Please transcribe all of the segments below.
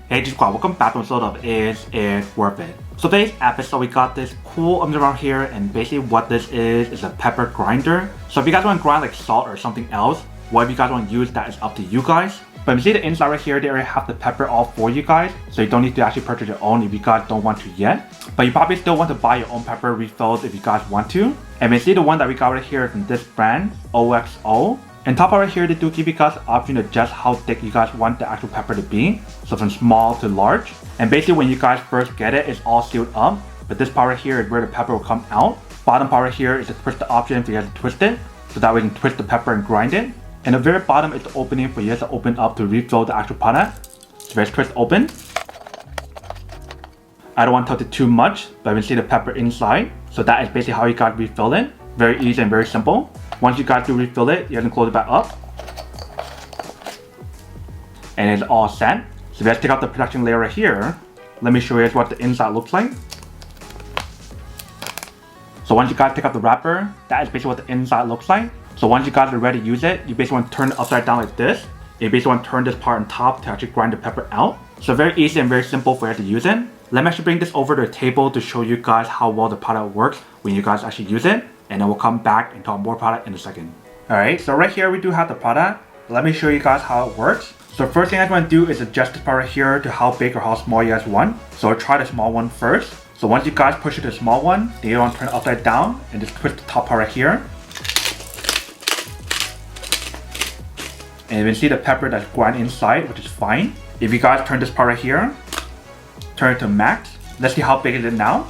Hey squad, welcome back to an episode of Is It Worth It? So today's episode we got this cool around here, and basically what this is a pepper grinder. So if you guys want to grind like salt or something else, whatever you guys want to use, that is up to you guys. But you see the inside right here, they already have the pepper all for you guys, so you don't need to actually purchase your own if you guys don't want to yet. But you probably still want to buy your own pepper refills if you guys want to. And you see the one that we got right here from this brand, OXO. And top right here, they do give you guys the option to adjust how thick you guys want the actual pepper to be. So from small to large. And basically when you guys first get it, it's all sealed up. But this part right here is where the pepper will come out. Bottom part right here is the twist the option for you guys to twist it. So that way you can twist the pepper and grind it. And the very bottom is the opening for you guys to open up to refill the actual product. So let's twist open. I don't want to touch it too much, but you can see the pepper inside. So that is basically how you guys refill it. Very easy and very simple. Once you guys do refill it, you can close it back up. And it's all set. So let's take out the protection layer right here. Let me show you guys what the inside looks like. So once you guys take out the wrapper, that is basically what the inside looks like. So once you guys are ready to use it, you basically want to turn it upside down like this. You basically want to turn this part on top to actually grind the pepper out. So very easy and very simple for you to use it. Let me actually bring this over to the table to show you guys how well the product works when you guys actually use it. And then we'll come back and talk more product in a second. Alright, so right here we do have the product. Let me show you guys how it works. So first thing I want to do is adjust this part right here to how big or how small you guys want. So I'll try the small one first. So once you guys push it to the small one, then you want to turn it upside down and just twist the top part right here. And you can see the pepper that's ground inside, which is fine. If you guys turn this part right here, turn it to max. Let's see how big is it now.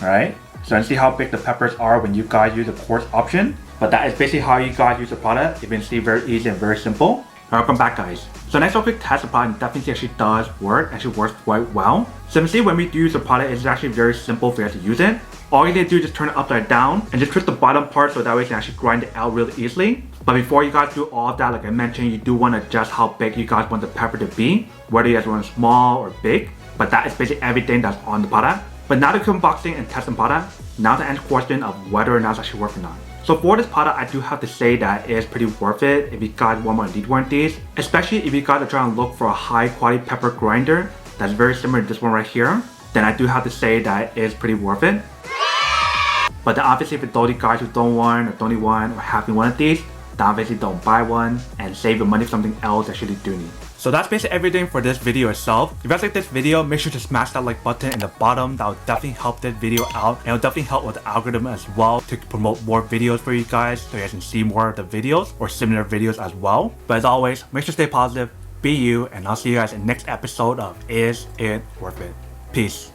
Alright, so you see how big the peppers are when you guys use the coarse option. But that is basically how you guys use the product. You can see very easy and very simple. Welcome back guys. So next real quick test, the product definitely actually does work, actually works quite well. So you see when we do use the product, it's actually very simple for you guys to use it. All you need to do is just turn it upside down and just twist the bottom part so that way you can actually grind it out really easily. But before you guys do all of that, like I mentioned, you do want to adjust how big you guys want the pepper to be, whether you guys want it small or big. But that is basically everything that's on the product. But now to unboxing and testing product, now to answer the question of whether or not it's actually worth or not. So for this product, I do have to say that it is pretty worth it if you guys want more need one of these, especially if you guys are trying to look for a high quality pepper grinder that's very similar to this one right here, then I do have to say that it is pretty worth it. But then obviously for those guys who don't want or don't need one or having one of these, then obviously don't buy one and save your money for something else that you actually do need. So that's basically everything for this video itself. If you guys like this video, make sure to smash that like button in the bottom. That will definitely help this video out, and it will definitely help with the algorithm as well to promote more videos for you guys so you guys can see more of the videos or similar videos as well. But as always, make sure to stay positive, be you, and I'll see you guys in the next episode of Is It Worth It? Peace.